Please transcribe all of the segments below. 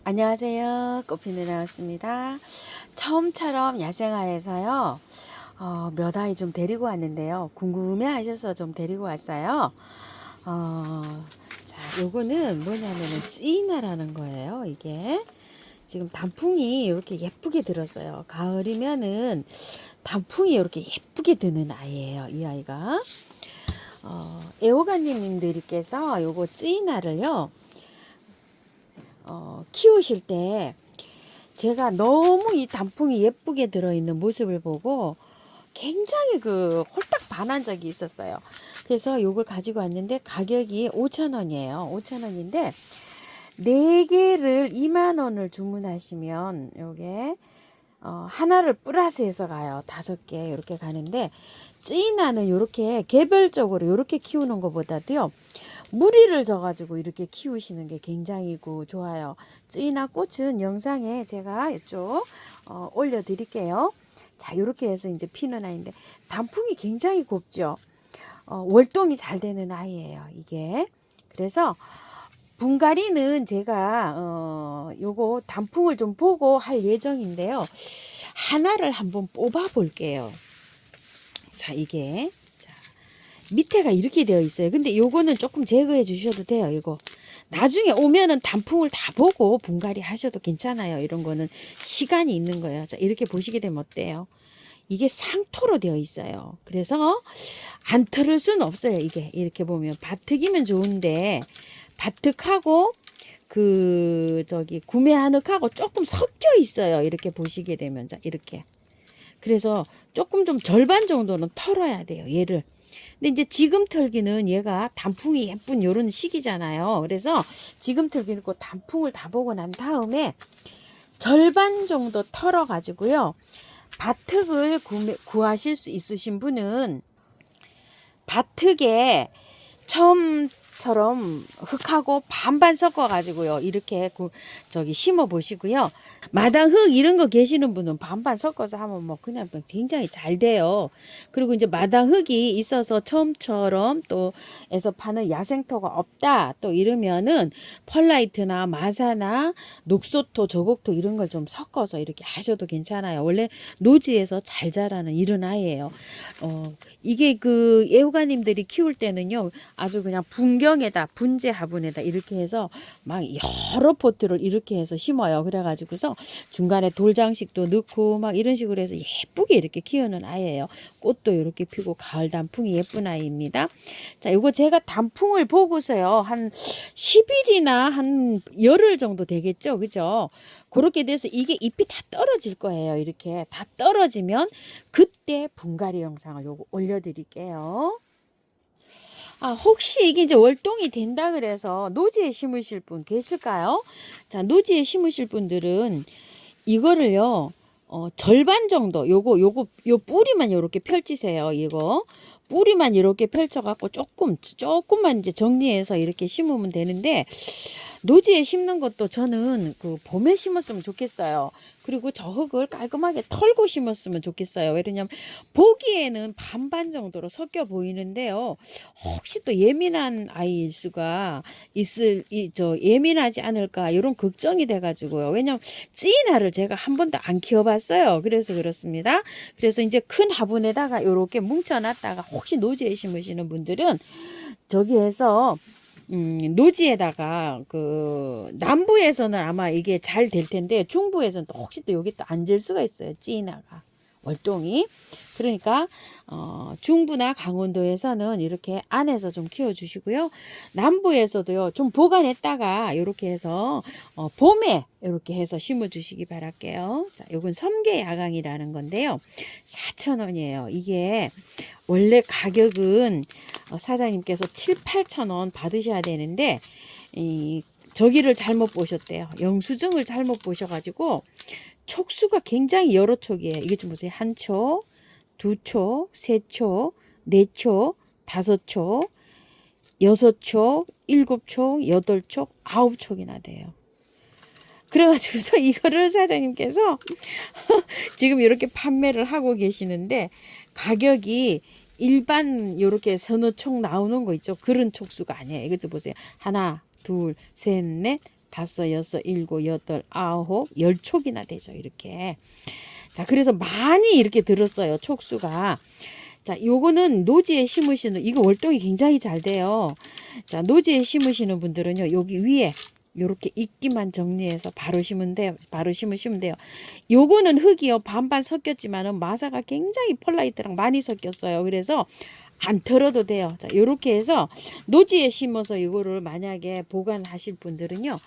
안녕하세요. 꽃피는 나왔습니다. 처음처럼 야생화에서요. 몇 아이 좀 데리고 왔는데요. 궁금해 하셔서 좀 데리고 왔어요. 자, 요거는 뭐냐면은 찌나라는 거예요. 이게 지금 단풍이 이렇게 예쁘게 들었어요. 가을이면은 단풍이 이렇게 예쁘게 드는 아이예요. 이 아이가. 애호가님들께서 요거 찌나를요. 키우실 때 제가 너무 이 단풍이 예쁘게 들어있는 모습을 보고 굉장히 홀딱 반한 적이 있었어요. 그래서 요걸 가지고 왔는데 가격이 5,000원이에요. 5,000원인데 4개를 2만 원을 주문하시면 요게 하나를 플러스해서 가요. 5개 이렇게 가는데 찌나는 이렇게 개별적으로 이렇게 키우는 것보다도요. 무리를 져가지고 이렇게 키우시는 게 굉장히 좋아요. 찌나 꽃은 영상에 제가 이쪽 올려드릴게요. 자, 이렇게 해서 이제 피는 아이인데 단풍이 굉장히 곱죠. 월동이 잘 되는 아이예요. 이게. 그래서 분갈이는 제가 요거 단풍을 좀 보고 할 예정인데요. 하나를 한번 뽑아 볼게요. 자, 이게 밑에가 이렇게 되어 있어요. 근데 요거는 조금 제거해 주셔도 돼요. 이거 나중에 오면은 단풍을 다 보고 분갈이 하셔도 괜찮아요. 이런 거는 시간이 있는 거예요. 자, 이렇게 보시게 되면 어때요? 이게 상토로 되어 있어요. 그래서 안 털을 수는 없어요. 이게 이렇게 보면 바특이면 좋은데 바특하고 구매한 흙하고 조금 섞여 있어요. 이렇게 보시게 되면 자, 이렇게. 그래서 조금 좀 절반 정도는 털어야 돼요. 얘를. 근데 이제 지금 털기는 얘가 단풍이 예쁜 요런 시기잖아요. 그래서 지금 털기는 그 단풍을 다 보고 난 다음에 절반 정도 털어 가지고요. 바특을 구하실 수 있으신 분은 바특에 처음처럼 흙하고 반반 섞어 가지고요. 이렇게 심어 보시고요. 마당 흙 이런 거 계시는 분은 반반 섞어서 하면 뭐 그냥 굉장히 잘 돼요. 그리고 이제 마당 흙이 있어서 처음처럼 또 에서 파는 야생토가 없다 또 이러면은 펄라이트나 마사나 녹소토, 저곡토 이런 걸 좀 섞어서 이렇게 하셔도 괜찮아요. 원래 노지에서 잘 자라는 이런 아이예요. 이게 애호가님들이 키울 때는요, 아주 그냥 분경에다, 분재 화분에다 이렇게 해서 막 여러 포트를 이렇게 해서 심어요. 그래가지고서 중간에 돌장식도 넣고 막 이런 식으로 해서 예쁘게 이렇게 키우는 아이예요. 꽃도 이렇게 피고 가을 단풍이 예쁜 아이입니다. 자, 이거 제가 단풍을 보고서요, 한 10일이나 한 열흘 정도 되겠죠. 그죠? 그렇게 돼서 이게 잎이 다 떨어질 거예요. 이렇게 다 떨어지면 그때 분갈이 영상을 요거 올려드릴게요. 혹시 이게 이제 월동이 된다 그래서 노지에 심으실 분 계실까요? 자, 노지에 심으실 분들은 이거를요, 절반 정도, 요 뿌리만 요렇게 펼치세요. 이거. 뿌리만 이렇게 펼쳐갖고 조금만 이제 정리해서 이렇게 심으면 되는데, 노지에 심는 것도 저는 봄에 심었으면 좋겠어요. 그리고 저 흙을 깔끔하게 털고 심었으면 좋겠어요. 왜냐면 보기에는 반반 정도로 섞여 보이는데요. 혹시 또 예민한 아이일 수가 예민하지 않을까 이런 걱정이 돼가지고요. 왜냐면 찌나를 제가 한 번도 안 키워봤어요. 그래서 그렇습니다. 그래서 이제 큰 화분에다가 이렇게 뭉쳐놨다가 혹시 노지에 심으시는 분들은 저기에서 노지에다가 남부에서는 아마 이게 잘 될 텐데 중부에서는 또 혹시 또 여기 또 앉을 수가 있어요. 찌나가 월동이. 그러니까 중부나 강원도에서는 이렇게 안에서 좀 키워주시고요. 남부에서도요 좀 보관했다가 이렇게 해서 봄에 이렇게 해서 심어주시기 바랄게요. 자, 요건 섬계야광이라는 건데요. 4,000원이에요. 이게 원래 가격은 사장님께서 7, 8,000원 받으셔야 되는데 저기를 잘못 보셨대요. 영수증을 잘못 보셔가지고 촉수가 굉장히 여러 촉이에요. 이게 좀 보세요. 한 촉, 두 촉, 세 촉, 네 촉, 다섯 촉, 여섯 촉, 일곱 촉, 여덟 촉, 아홉 촉이나 돼요. 그래가지고서 이거를 사장님께서 지금 이렇게 판매를 하고 계시는데 가격이 일반 요렇게 서너 촉 나오는 거 있죠. 그런 촉수가 아니에요. 이것도 보세요. 하나, 둘, 셋, 넷, 다섯, 여섯, 일곱, 여덟, 아홉, 열 촉이나 되죠. 이렇게. 자, 그래서 많이 이렇게 들었어요. 촉수가. 자, 요거는 노지에 심으시는, 이거 월동이 굉장히 잘 돼요. 자, 노지에 심으시는 분들은요, 여기 위에 요렇게 이끼만 정리해서 바로 심으면 돼요. 바로 심으시면 돼요. 요거는 흙이요, 반반 섞였지만은 마사가 굉장히 펄라이트랑 많이 섞였어요. 그래서 안 털어도 돼요. 자, 요렇게 해서 노지에 심어서 이거를 만약에 보관하실 분들은요,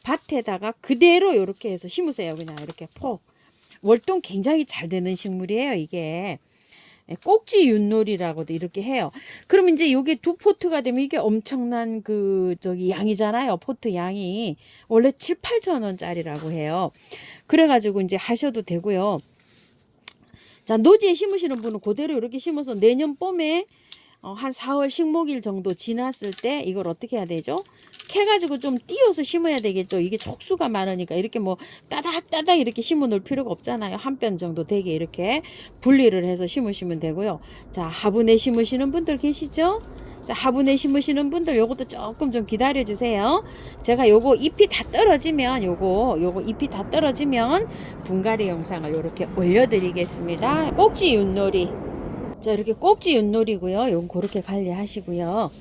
밭에다가 그대로 요렇게 해서 심으세요. 그냥 이렇게 폭. 월동 굉장히 잘 되는 식물이에요, 이게. 꼭지 윷놀이라고도 이렇게 해요. 그럼 이제 요게 두 포트가 되면 이게 엄청난 양이잖아요. 포트 양이. 원래 7, 8천 원짜리라고 해요. 그래가지고 이제 하셔도 되고요. 자, 노지에 심으시는 분은 그대로 이렇게 심어서 내년 봄에 한 4월 식목일 정도 지났을 때 이걸 어떻게 해야 되죠? 캐가지고 좀 띄워서 심어야 되겠죠. 이게 촉수가 많으니까 이렇게 뭐 따닥따닥 이렇게 심어 놓을 필요가 없잖아요. 한 뼘 정도 되게 이렇게 분리를 해서 심으시면 되고요. 자, 화분에 심으시는 분들 계시죠? 자, 화분에 심으시는 분들 요것도 조금 좀 기다려 주세요. 제가 요거 잎이 다 떨어지면 요거 잎이 다 떨어지면 분갈이 영상을 요렇게 올려드리겠습니다. 꼭지 윷놀이. 자, 이렇게 꼭지 윷놀이고요. 요건 그렇게 관리하시고요.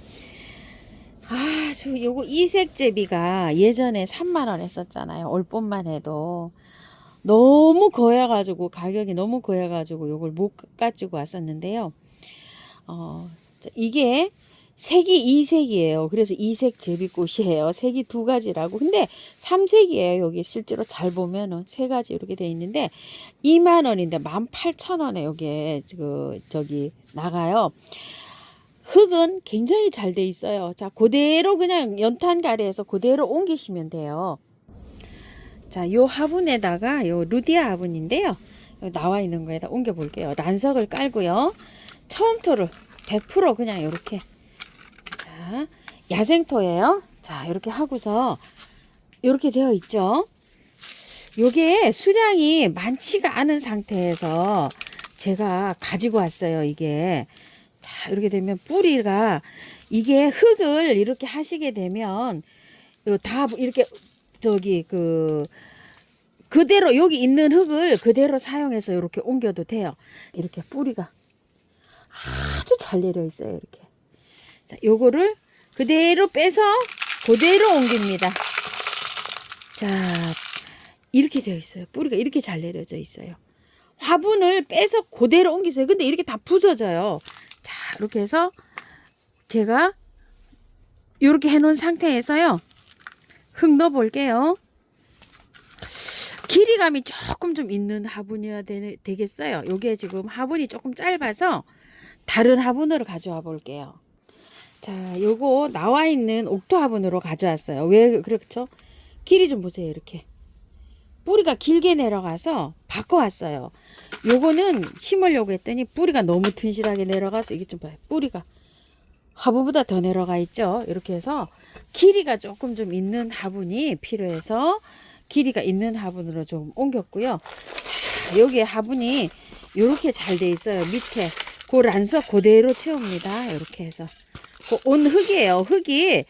요거 이색제비가 예전에 3만 원 했었잖아요. 올 봄만 해도. 너무 거해가지고, 가격이 너무 거해가지고 요걸 못 가지고 왔었는데요. 이게 색이 이색이에요. 그래서 이색 제비꽃이에요. 색이 두 가지라고. 근데 3색이에요. 여기 실제로 잘 보면은 세 가지 이렇게 돼 있는데 2만 원인데 18,000원에 여기에 나가요. 흙은 굉장히 잘 돼 있어요. 자, 그대로 그냥 연탄 가래에서 그대로 옮기시면 돼요. 자, 요 화분에다가 요 루디아 화분인데요. 나와 있는 거에다 옮겨 볼게요. 란석을 깔고요. 처음토를 100% 그냥 이렇게. 자, 야생토예요. 자, 이렇게 하고서 이렇게 되어 있죠. 요게 수량이 많지가 않은 상태에서 제가 가지고 왔어요. 이게. 자, 이렇게 되면 뿌리가 이게 흙을 이렇게 하시게 되면 다 이렇게 그대로 여기 있는 흙을 그대로 사용해서 이렇게 옮겨도 돼요. 이렇게 뿌리가 아주 잘 내려 있어요. 이렇게. 자, 요거를 그대로 빼서 그대로 옮깁니다. 자, 이렇게 되어 있어요. 뿌리가 이렇게 잘 내려져 있어요. 화분을 빼서 그대로 옮기세요. 근데 이렇게 다 부서져요. 자, 이렇게 해서 제가 이렇게 해놓은 상태에서요. 흙 넣어 볼게요. 길이감이 조금 좀 있는 화분이어야 되겠어요. 요게 지금 화분이 조금 짧아서 다른 화분으로 가져와 볼게요. 자, 요거 나와 있는 옥토 화분으로 가져왔어요. 왜 그렇죠? 길이 좀 보세요. 이렇게 뿌리가 길게 내려가서 바꿔왔어요. 요거는 심으려고 했더니 뿌리가 너무 튼실하게 내려가서 이게 좀 봐요. 뿌리가 화분보다 더 내려가 있죠. 이렇게 해서 길이가 조금 좀 있는 화분이 필요해서 길이가 있는 화분으로 좀 옮겼고요. 자, 여기에 화분이 이렇게 잘 돼 있어요. 밑에 그 란석 그대로 채웁니다. 이렇게 해서 온 흙이에요. 흙이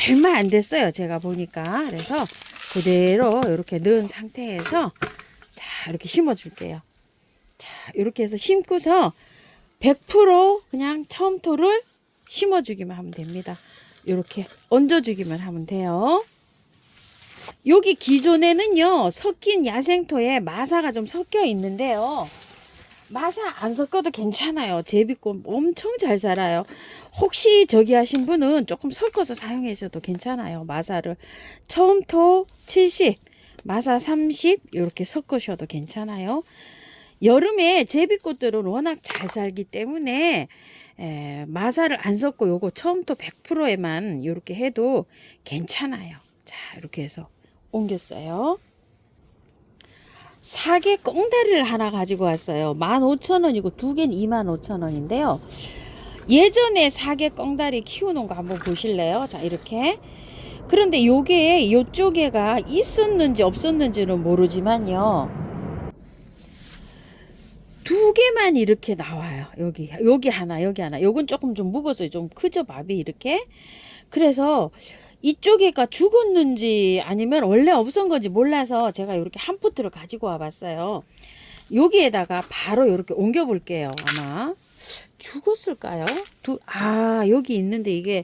얼마 안 됐어요. 제가 보니까. 그래서 그대로 이렇게 넣은 상태에서 자, 이렇게 심어 줄게요. 자, 이렇게 해서 심고서 100% 그냥 처음토를 심어 주기만 하면 됩니다. 이렇게 얹어 주기만 하면 돼요. 여기 기존에는요, 섞인 야생토에 마사가 좀 섞여 있는데요. 마사 안 섞어도 괜찮아요. 제비꽃 엄청 잘 살아요. 혹시 저기 하신 분은 조금 섞어서 사용하셔도 괜찮아요. 마사를 처음토 70, 마사 30 이렇게 섞으셔도 괜찮아요. 여름에 제비꽃들은 워낙 잘 살기 때문에 마사를 안 섞고 요거 처음토 100%에만 이렇게 해도 괜찮아요. 자, 이렇게 해서 옮겼어요. 사계 꽁다리를 하나 가지고 왔어요. 15,000원이고 두 개는 25,000원인데요. 예전에 사계 꽁다리 키우는 거 한번 보실래요? 자, 이렇게. 그런데 요게 요쪽에가 있었는지 없었는지는 모르지만요. 두 개만 이렇게 나와요. 여기 하나, 여기 하나. 요건 조금 좀 묵어서 좀 크죠, 밥이 이렇게. 그래서 이쪽에가 죽었는지 아니면 원래 없은 건지 몰라서 제가 이렇게 한 포트를 가지고 와 봤어요. 여기에다가 바로 이렇게 옮겨 볼게요. 아마 죽었을까요? 여기 있는데 이게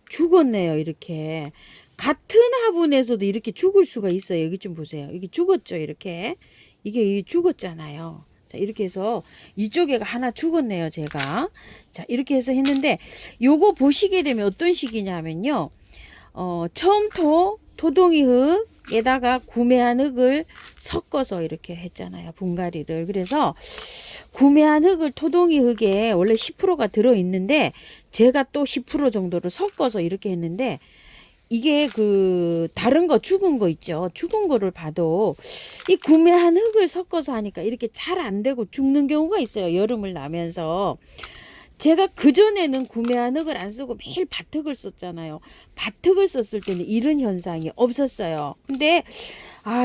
죽었네요. 이렇게 같은 화분에서도 이렇게 죽을 수가 있어요. 여기 좀 보세요. 이게 죽었죠. 이게 죽었잖아요. 자, 이렇게 해서 이쪽에가 하나 죽었네요. 제가. 자, 이렇게 해서 했는데 요거 보시게 되면 어떤 식이냐면요. 처음토 토동이 흙에다가 구매한 흙을 섞어서 이렇게 했잖아요. 분갈이를. 그래서 구매한 흙을 토동이 흙에 원래 10%가 들어있는데 제가 또 10% 정도를 섞어서 이렇게 했는데 이게 다른 거 죽은 거 있죠. 죽은 거를 봐도 이 구매한 흙을 섞어서 하니까 이렇게 잘 안 되고 죽는 경우가 있어요. 여름을 나면서. 제가 그전에는 구매한 흙을 안 쓰고 매일 밭흙을 썼잖아요. 밭흙을 썼을 때는 이런 현상이 없었어요. 근데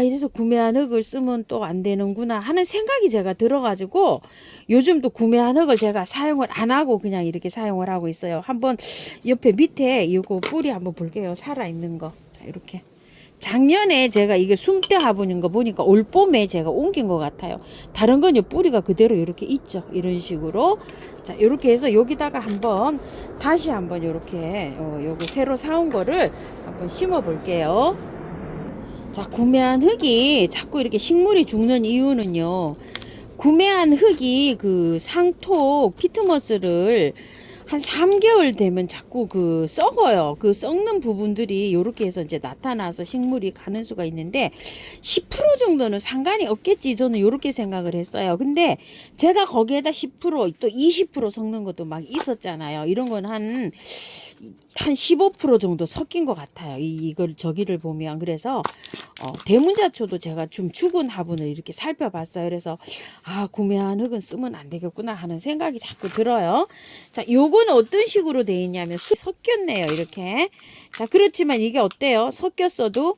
이래서 구매한 흙을 쓰면 또 안 되는구나 하는 생각이 제가 들어가지고 요즘도 구매한 흙을 제가 사용을 안 하고 그냥 이렇게 사용을 하고 있어요. 한번 옆에 밑에 이거 뿌리 한번 볼게요. 살아있는 거. 자, 이렇게. 작년에 제가 이게 숨대 화분인 거 보니까 올 봄에 제가 옮긴 것 같아요. 다른 건요 뿌리가 그대로 이렇게 있죠. 이런 식으로. 자, 이렇게 해서 여기다가 다시 한번 이렇게 요거 새로 사온 거를 한번 심어 볼게요. 자, 구매한 흙이 자꾸 이렇게 식물이 죽는 이유는요. 구매한 흙이 상토 피트머스를 한 3개월 되면 자꾸 썩어요. 썩는 부분들이 이렇게 해서 이제 나타나서 식물이 가는 수가 있는데 10% 정도는 상관이 없겠지. 저는 이렇게 생각을 했어요. 근데 제가 거기에다 10%또 20% 섞는 것도 막 있었잖아요. 이런 건 한 15% 정도 섞인 것 같아요. 이걸 저기를 보면. 그래서 대문자초도 제가 좀 죽은 화분을 이렇게 살펴봤어요. 그래서 구매한 흙은 쓰면 안 되겠구나 하는 생각이 자꾸 들어요. 자, 요거는 어떤 식으로 돼 있냐면 섞였네요. 이렇게. 자, 그렇지만 이게 어때요? 섞였어도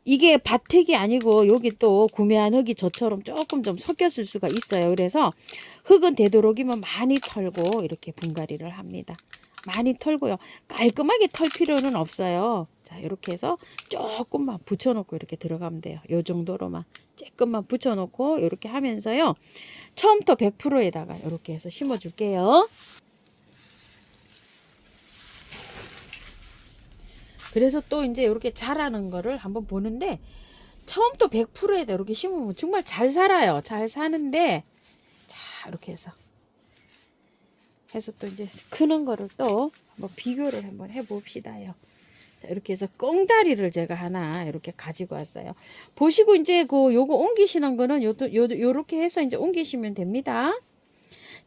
이게 밭흙이 아니고 여기 또 구매한 흙이 저처럼 조금 좀 섞였을 수가 있어요. 그래서 흙은 되도록이면 많이 털고 이렇게 분갈이를 합니다. 많이 털고요. 깔끔하게 털 필요는 없어요. 자, 이렇게 해서 조금만 붙여놓고 이렇게 들어가면 돼요. 요 정도로만 조금만 붙여놓고 이렇게 하면서요. 처음부터 100%에다가 이렇게 해서 심어줄게요. 그래서 또 이제 이렇게 자라는 거를 한번 보는데 처음부터 100%에다 이렇게 심으면 정말 잘 살아요. 잘 사는데 자, 이렇게 해서 또 이제 크는 거를 또 한번 비교를 한번 해봅시다요. 자, 이렇게 해서 꽁다리를 제가 하나 이렇게 가지고 왔어요. 보시고 이제 요거 옮기시는 거는 요렇게 해서 이제 옮기시면 됩니다.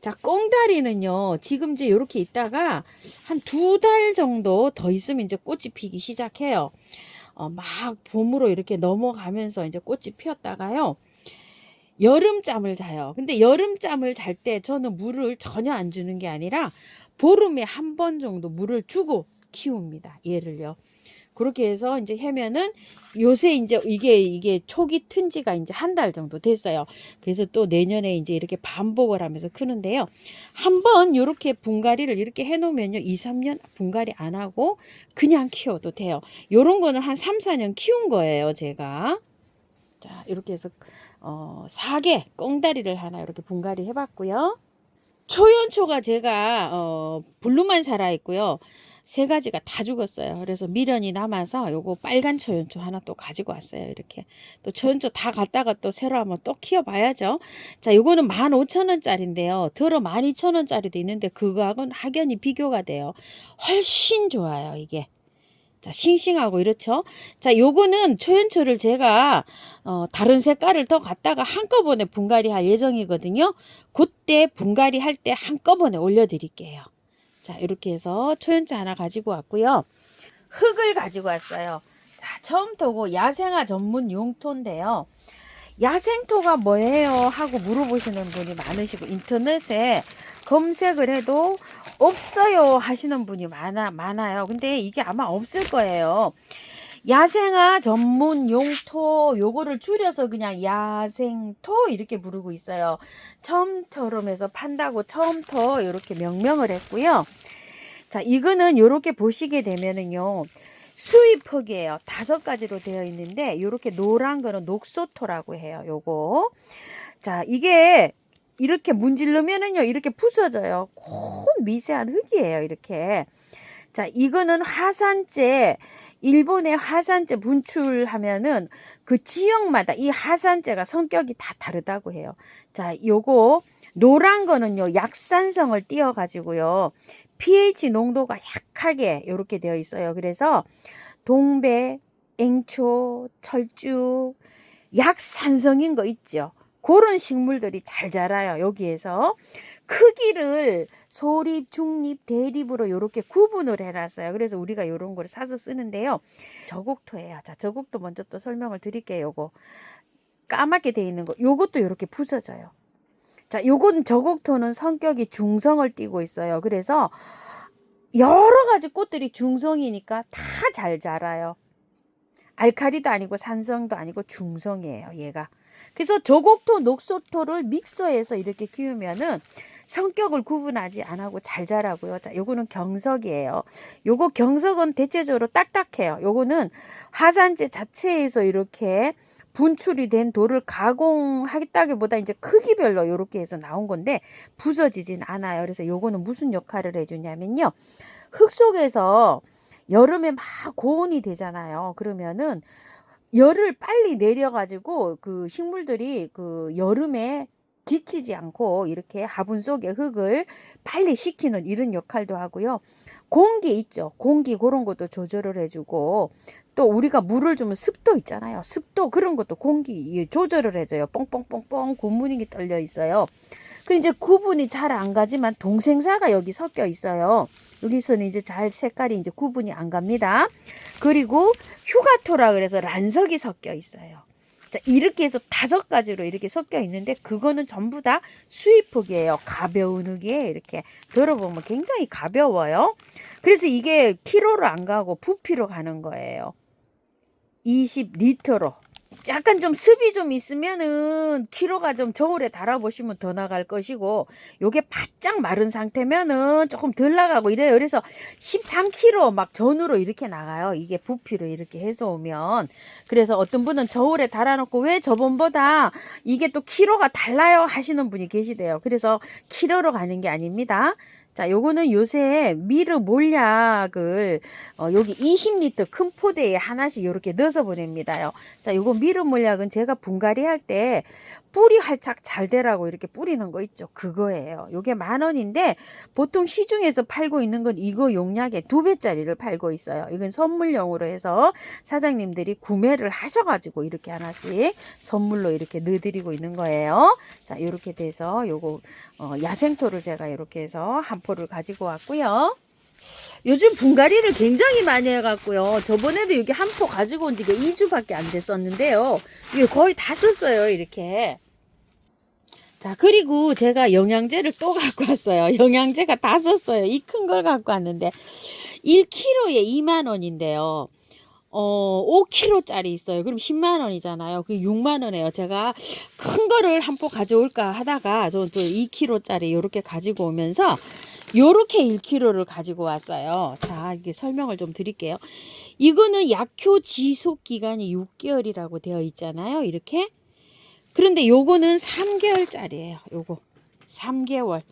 자, 꽁다리는요, 지금 이제 요렇게 있다가 한 2달 정도 더 있으면 이제 꽃이 피기 시작해요. 막 봄으로 이렇게 넘어가면서 이제 꽃이 피었다가요. 여름잠을 자요. 근데 여름잠을 잘 때 저는 물을 전혀 안 주는 게 아니라 보름에 한 번 정도 물을 주고 키웁니다. 얘를요. 그렇게 해서 이제 하면은 요새 이제 이게 초기 튼 지가 이제 한 달 정도 됐어요. 그래서 또 내년에 이제 이렇게 반복을 하면서 크는데요. 한번 요렇게 분갈이를 이렇게 해 놓으면요. 2, 3년 분갈이 안 하고 그냥 키워도 돼요. 요런 거는 한 3, 4년 키운 거예요, 제가. 자, 이렇게 해서 4개 꽁다리를 하나 이렇게 분갈이 해봤고요. 초연초가 제가 블루만 살아있고요. 3가지가 다 죽었어요. 그래서 미련이 남아서 요거 빨간 초연초 하나 또 가지고 왔어요. 이렇게 또 초연초 다 갖다가 또 새로 한번 또 키워봐야죠. 자, 요거는 15,000원짜리인데요. 들어 12,000원짜리도 있는데 그거하고는 확연히 비교가 돼요. 훨씬 좋아요, 이게. 자, 싱싱하고 이렇죠. 자, 요거는 초연초를 제가 다른 색깔을 더 갖다가 한꺼번에 분갈이 할 예정이거든요. 그때 분갈이 할 때 한꺼번에 올려드릴게요. 자, 이렇게 해서 초연초 하나 가지고 왔고요. 흙을 가지고 왔어요. 자, 처음부터 야생화 전문 용토인데요. 야생토가 뭐예요? 하고 물어보시는 분이 많으시고 인터넷에 검색을 해도 없어요 하시는 분이 많아요. 근데 이게 아마 없을 거예요. 야생화 전문 용토 요거를 줄여서 그냥 야생토 이렇게 부르고 있어요. 처음처럼 해서 판다고 처음토 이렇게 명명을 했고요. 자, 이거는 요렇게 보시게 되면은요. 수입흙이에요. 5가지로 되어 있는데 이렇게 노란 거는 녹소토라고 해요. 요거. 자, 이게 이렇게 문지르면은요 이렇게 부서져요. 콩 미세한 흙이에요. 이렇게. 자, 이거는 화산재, 일본의 화산재 분출하면은 그 지역마다 이 화산재가 성격이 다 다르다고 해요. 자, 요거 노란 거는요 약산성을 띄어 가지고요 pH 농도가 약하게 이렇게 되어 있어요. 그래서 동배, 앵초, 철쭉, 약산성인 거 있죠. 그런 식물들이 잘 자라요. 여기에서 크기를 소립, 중립, 대립으로 이렇게 구분을 해놨어요. 그래서 우리가 이런 걸 사서 쓰는데요. 저곡토예요. 자, 저곡토 먼저 또 설명을 드릴게요. 요거 까맣게 돼 있는 거, 요것도 이렇게 부서져요. 자, 요건 저곡토는 성격이 중성을 띠고 있어요. 그래서 여러 가지 꽃들이 중성이니까 다 잘 자라요. 알칼리도 아니고 산성도 아니고 중성이에요, 얘가. 그래서 저곡토, 녹소토를 믹서해서 이렇게 키우면은 성격을 구분하지 안 하고 잘 자라고요. 자, 요거는 경석이에요. 요거 경석은 대체적으로 딱딱해요. 요거는 화산재 자체에서 이렇게 분출이 된 돌을 가공하겠다기보다 이제 크기별로 이렇게 해서 나온 건데 부서지진 않아요. 그래서 요거는 무슨 역할을 해주냐면요. 흙 속에서 여름에 막 고온이 되잖아요. 그러면은 열을 빨리 내려가지고 그 식물들이 그 여름에 지치지 않고 이렇게 화분 속의 흙을 빨리 식히는 이런 역할도 하고요. 공기 있죠. 공기 그런 것도 조절을 해주고 또 우리가 물을 주면 습도 있잖아요. 습도 그런 것도 공기 조절을 해줘요. 뽕뽕뽕뽕 고무링이 떨려 있어요. 그 이제 구분이 잘 안 가지만 동생사가 여기 섞여 있어요. 여기서는 이제 잘 색깔이 이제 구분이 안 갑니다. 그리고 휴가토라 그래서 란석이 섞여 있어요. 자, 이렇게 해서 5가지로 이렇게 섞여 있는데 그거는 전부 다 수입흙이에요. 가벼운 흙이에요. 이렇게 들어보면 굉장히 가벼워요. 그래서 이게 키로로 안 가고 부피로 가는 거예요. 20리터로. 약간 좀 습이 좀 있으면은 키로가 좀 저울에 달아보시면 더 나갈 것이고 요게 바짝 마른 상태면은 조금 덜 나가고 이래요. 그래서 13kg 막 전으로 이렇게 나가요. 이게 부피로 이렇게 해서 오면. 그래서 어떤 분은 저울에 달아놓고 왜 저번보다 이게 또 키로가 달라요 하시는 분이 계시대요. 그래서 키로로 가는 게 아닙니다. 자, 요거는 요새 미르 몰약을 여기 20리터 큰 포대에 하나씩 이렇게 넣어서 보냅니다요. 자, 요거 미르 몰약은 제가 분갈이 할 때 뿌리 활착 잘 되라고 이렇게 뿌리는 거 있죠. 그거예요. 요게 10,000원인데 보통 시중에서 팔고 있는 건 이거 용량의 2배짜리를 팔고 있어요. 이건 선물용으로 해서 사장님들이 구매를 하셔가지고 이렇게 하나씩 선물로 이렇게 넣어드리고 있는 거예요. 자, 이렇게 돼서 요거 야생토를 제가 이렇게 해서 한 포를 가지고 왔고요. 요즘 분갈이를 굉장히 많이 해갖고요. 저번에도 여기 한 포 가지고 온 지가 2주밖에 안 됐었는데요. 이게 거의 다 썼어요. 이렇게. 자, 그리고 제가 영양제를 또 갖고 왔어요. 영양제가 다 썼어요. 이 큰 걸 갖고 왔는데 1kg에 20,000원인데요. 5kg짜리 있어요. 그럼 100,000원이잖아요. 그 60,000원이에요. 제가 큰 거를 한 포 가져올까 하다가 저 또 2kg짜리 이렇게 가지고 오면서 요렇게 1kg를 가지고 왔어요. 자, 이게 설명을 좀 드릴게요. 이거는 약효 지속 기간이 6개월이라고 되어 있잖아요. 이렇게. 그런데 요거는 3개월짜리예요. 요거 3개월.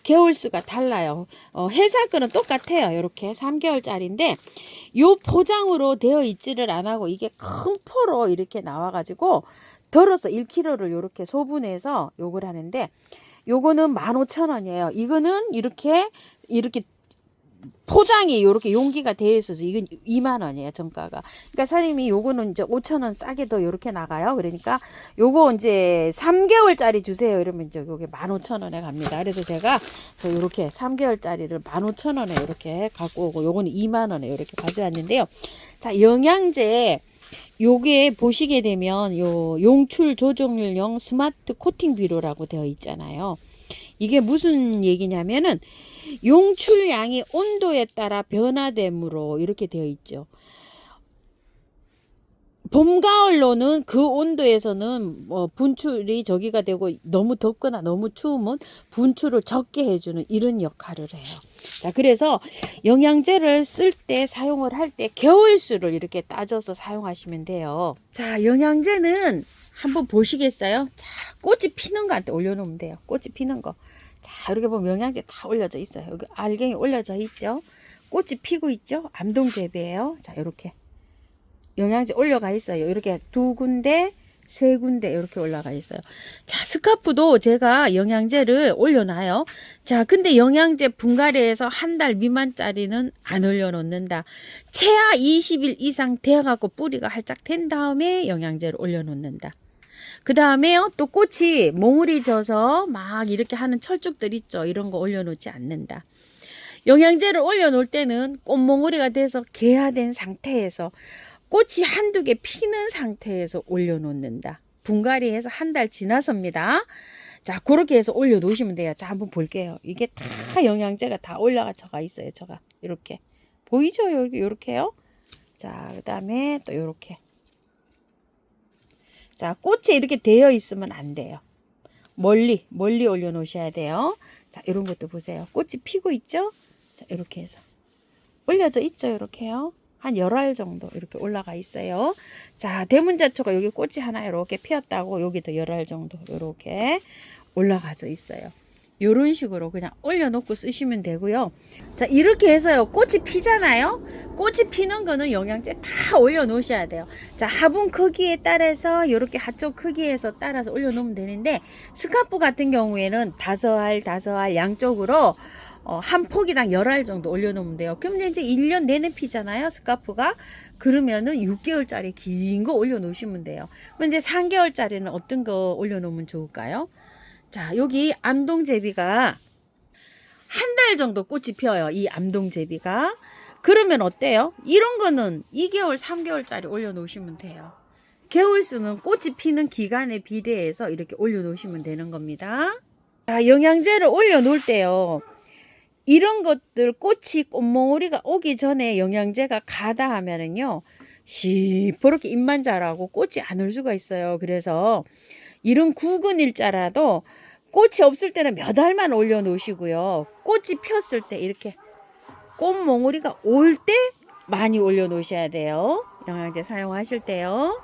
개월수가 달라요. 회사 거는 똑같아요. 이렇게 3개월짜리인데 요 포장으로 되어 있지를 안 하고 이게 큰 포로 이렇게 나와가지고 덜어서 1kg를 이렇게 소분해서 요걸 하는데 요거는 15,000원이에요. 이거는 이렇게 포장이 이렇게 용기가 되어 있어서 이건 20,000원이에요. 정가가. 그러니까 사장님이 요거는 이제 5,000원 싸게 더 이렇게 나가요. 그러니까 요거 이제 3개월짜리 주세요. 이러면 이제 요게 15,000원에 갑니다. 그래서 제가 저 요렇게 3개월짜리를 15,000원에 이렇게 갖고 오고 요거는 20,000원에 이렇게 가져왔는데요. 자, 영양제 요게 보시게 되면 요 용출 조종률형 스마트 코팅 비료라고 되어 있잖아요. 이게 무슨 얘기냐면은 용출량이 온도에 따라 변화됨으로 이렇게 되어 있죠. 봄, 가을로는 그 온도에서는 뭐 분출이 저기가 되고 너무 덥거나 너무 추우면 분출을 적게 해주는 이런 역할을 해요. 자, 그래서 영양제를 쓸 때 사용을 할 때 개월수를 이렇게 따져서 사용하시면 돼요. 자, 영양제는 한번 보시겠어요? 자, 꽃이 피는 거한테 올려놓으면 돼요. 꽃이 피는 거. 자, 이렇게 보면 영양제 다 올려져 있어요. 여기 알갱이 올려져 있죠. 꽃이 피고 있죠. 암동재배예요. 자, 이렇게. 영양제 올려가 있어요. 이렇게 2군데, 3군데 이렇게 올라가 있어요. 자, 스카프도 제가 영양제를 올려놔요. 자, 근데 영양제 분갈이에서 한 달 미만짜리는 안 올려놓는다. 최하 20일 이상 되어갖고 뿌리가 활짝 된 다음에 영양제를 올려놓는다. 그 다음에요, 또 꽃이 몽울이 져서 막 이렇게 하는 철쭉들 있죠. 이런 거 올려놓지 않는다. 영양제를 올려놓을 때는 꽃몽울이가 돼서 개화된 상태에서 꽃이 한두 개 피는 상태에서 올려놓는다. 분갈이해서 한 달 지나섭니다. 자, 그렇게 해서 올려놓으시면 돼요. 자, 한번 볼게요. 이게 다 영양제가 다 올라가 있어요. 저가 이렇게 보이죠? 여기 이렇게요. 자, 그 다음에 또 이렇게. 자, 꽃이 이렇게 되어 있으면 안 돼요. 멀리 올려놓으셔야 돼요. 자, 이런 것도 보세요. 꽃이 피고 있죠? 자, 이렇게 해서 올려져 있죠? 이렇게요. 한 열알 정도 이렇게 올라가 있어요. 자, 대문자초가 여기 꽃이 하나 이렇게 피었다고 여기도 열알 정도 이렇게 올라가져 있어요. 요런 식으로 그냥 올려놓고 쓰시면 되고요. 자, 이렇게 해서요. 꽃이 피잖아요. 꽃이 피는 거는 영양제 다 올려놓으셔야 돼요. 자, 화분 크기에 따라서 이렇게 한쪽 크기에서 따라서 올려놓으면 되는데 스카프 같은 경우에는 5알 양쪽으로 한 포기당 10알 정도 올려놓으면 돼요. 그럼 이제 1년 내내 피잖아요. 스카프가. 그러면은 6개월짜리 긴 거 올려놓으시면 돼요. 그럼 이제 3개월짜리는 어떤 거 올려놓으면 좋을까요? 자, 여기 암동제비가 한 달 정도 꽃이 피어요. 이 암동제비가. 그러면 어때요? 이런 거는 2개월, 3개월짜리 올려놓으시면 돼요. 개월수는 꽃이 피는 기간에 비례해서 이렇게 올려놓으시면 되는 겁니다. 자, 영양제를 올려놓을 때요. 이런 것들 꽃이 꽃몽우리가 오기 전에 영양제가 가다 하면은요 시퍼렇게 잎만 자라고 꽃이 안 올 수가 있어요. 그래서 이런 구근 일자라도 꽃이 없을 때는 몇 알만 올려놓으시고요. 꽃이 폈을 때 이렇게 꽃몽우리가 올 때 많이 올려놓으셔야 돼요. 영양제 사용하실 때요.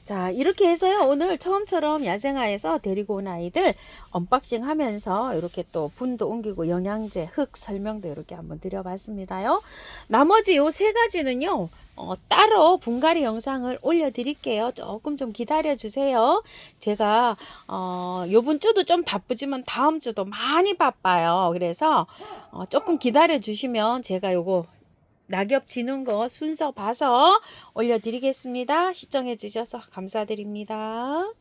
자, 이렇게 해서요. 오늘 처음처럼 야생화에서 데리고 온 아이들 언박싱 하면서 이렇게 또 분도 옮기고 영양제, 흙 설명도 이렇게 한번 드려봤습니다요. 나머지 요 3가지는요. 따로 분갈이 영상을 올려드릴게요. 조금 좀 기다려주세요. 제가 요번 주도 좀 바쁘지만 다음 주도 많이 바빠요. 그래서 조금 기다려주시면 제가 요거 낙엽 지는 거 순서 봐서 올려드리겠습니다. 시청해 주셔서 감사드립니다.